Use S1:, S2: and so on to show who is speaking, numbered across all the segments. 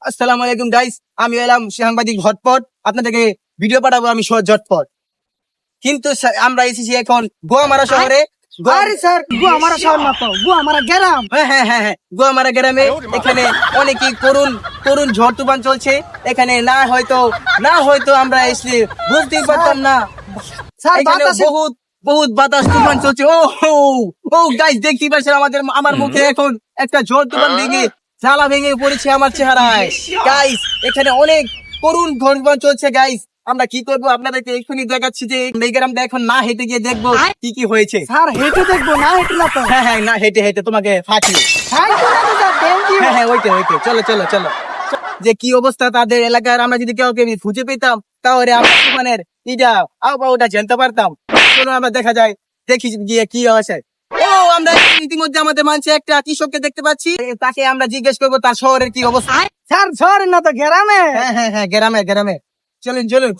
S1: আসসালামু আলাইকুম গাইস, আমি এলাম সাংবাদিক ঝটপট, আপনাদেরকে ভিডিও পাঠাবো আমি ঝটপট। কিন্তু আমরা এসেছি এখন গোয়ামারা শহরে।
S2: আরে স্যার গোয়ামারা শহর না তো, গোয়ামারা গ্রাম।
S1: হ্যাঁ, গোয়ামারা গ্রামে। এখানে অনেকই করুণ ঝড় তুফান চলছে। এখানে না হয়তো আমরা এসে বুঝতেই পারতাম না।
S2: স্যার
S1: এখানে
S2: বাতাসে
S1: বহুত বাতাস তুফান চলছে। ও গাইস, দেখতেই পাচ্ছেন আমার মুখে এখন একটা ঝড় তুফান জ্বালা ভেঙে পড়েছে আমার চেহারায়। গাইস, এখানে অনেক করুণ ঝড় তুফান চলছে। গাইস, আমরা কি করবো আপনাদেরকে এক্ষুনি দেখাচ্ছি যে এই গ্রামটা এখন না হেঁটে গিয়ে দেখবো কি হয়েছে।
S2: স্যার হেঁটে দেখবো, না হেঁটে না তো।
S1: হ্যাঁ, না হেঁটে তোমাকে ফাঁকি।
S2: Thank you sir, thank you.
S1: হ্যাঁ, ওইটা চলো। যে কি অবস্থা তাদের এলাকার, আমরা যদি কাউকে খুঁজে পেতাম তাহলে আমরা তুফানের ওটা জানতে পারতাম। চলো আমরা দেখি গিয়ে কি আছে। আমরা ইতিমধ্যে আমাদের মঞ্চে একটা কৃষককে দেখতে পাচ্ছি, তাকে আমরা জিজ্ঞেস করবো তার শহরের কি অবস্থা।
S2: স্যার শহরে না তো গ্রামে।
S1: হ্যাঁ, গ্রামে চলুন।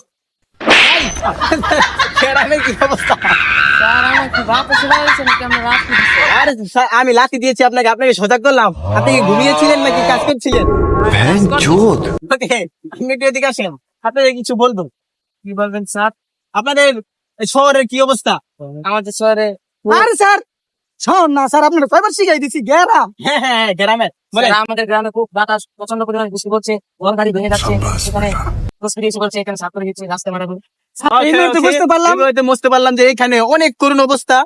S1: গ্রামের কি অবস্থা?
S2: স্যার আমার কি বাপ এসে বলছে নাকি আমরা রাত দিছি?
S1: আরে স্যার, আমি লাথি দিয়েছি আপনাকে সজাগ করলাম। আপনি কি ঘুমিয়েছিলেন নাকি কাজ করছিলেন? ওকে, আপনি একটু এদিকে আসেন, আপনাদের কিছু বলবো।
S2: কি বলবেন স্যার?
S1: আপনাদের শহরের কি অবস্থা?
S2: আমাদের শহরে আরে স্যার শোন না স্যার, আপনার কয়বার শিখাই দিছি গ্রাম।
S1: হ্যাঁ, গ্রামের
S2: আমাদের গ্রামে খুব বাতাস, প্রচন্ড পরিমাণে বৃষ্টি পড়ছে, গাড়ি ভেঙে যাচ্ছে। সেখানে প্রস্তুতি এসে বলছে এখানে ছাত্র দিচ্ছে রাস্তা মারাবো।
S1: বুঝতে পারলাম যে এখানে অনেক করুণ অবস্থা।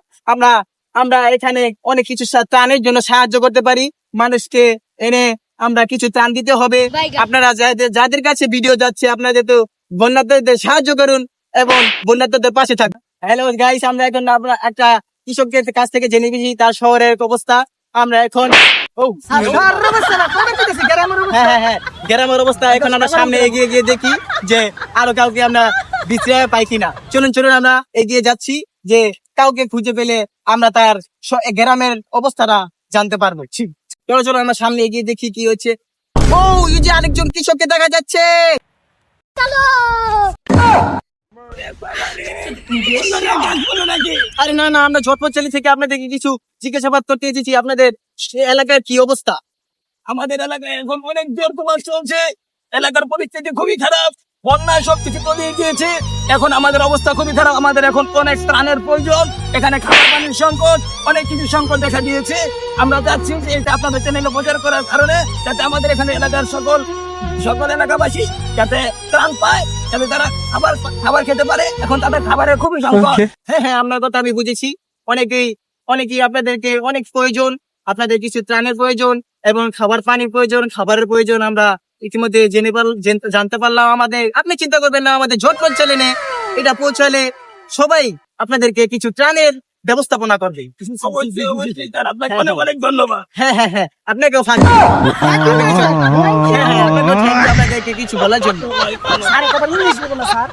S1: আমরা এখানে অনেক কিছু ত্রাণের জন্য সাহায্য করতে পারি। মানুষকে এনে আমরা কিছু ত্রাণ দিতে হবে। আপনারা যাদের কাছে ভিডিও যাচ্ছে, আপনাদের তো বন্যার্থদের সাহায্য করুন এবং বন্যার্থদের পাশে থাকুন। হ্যালো গাইস, আমরা এখন একটা কৃষকের কাছ থেকে জেনে নিয়েছি তার শহরের অবস্থা। আমরা এখন হ্যাঁ, গ্রামের অবস্থা এখন আমরা সামনে এগিয়ে গিয়ে দেখি যে আরো কাউকে আমরা বিশ্রাম পাই কিনা। চলুন আমরা এগিয়ে যাচ্ছি, যে কাউকে খুঁজে পেলে আমরা তার গ্রামের অবস্থাটা জানতে পারবো। চলো আমরা সামনে এগিয়ে দেখি কি হচ্ছে। এই যে আরেকজন কৃষককে দেখা যাচ্ছে। আরে না, আমরা ঝটপট চালি থেকে আপনাদেরকে কিছু জিজ্ঞাসাবাদ করতে এসেছি। আপনাদের এলাকার কি অবস্থা?
S3: আমাদের এলাকায় এখন অনেক জোর তোমার চলছে। এলাকার পরিস্থিতি খুবই খারাপ, বন্যায় সবকিছু তলিয়ে গিয়েছে। এখন আমাদের অবস্থা খুবই খারাপ। আমাদের এখন অনেক ত্রাণের প্রয়োজন। এখানে খাবার পানির সংকট, অনেক কিছু সংকট দেখা দিয়েছে। আমরা চাচ্ছি যে এটা আপনাদের চ্যানেলে প্রচার করার কারণে যাতে আমাদের এখানে এলাকার সকল এলাকাবাসী যাতে ত্রাণ পায়, যাতে তারা খাবার খেতে পারে। এখন তাদের খাবারের খুবই সংকট।
S1: হ্যাঁ, আপনার কথা আমি বুঝেছি। অনেকেই আপনাদেরকে অনেক প্রয়োজন, আপনাদের কিছু ত্রাণের প্রয়োজন এবং খাবারের প্রয়োজন। আমরা ইতিমধ্যে জানতে পারলাম। আপনি চিন্তা করবেন না, আমাদের ঝটপট চ্যানেলে এটা পৌঁছালে সবাই আপনাদেরকে কিছু ত্রাণের ব্যবস্থাপনা করবে।
S3: অবশ্যই স্যার, আপনাকে অনেক ধন্যবাদ।
S1: হ্যাঁ, আপনাকেও আপনাদেরকে কিছু বলার জন্য।
S2: স্যার কথা ইংলিশ বলবো না স্যার।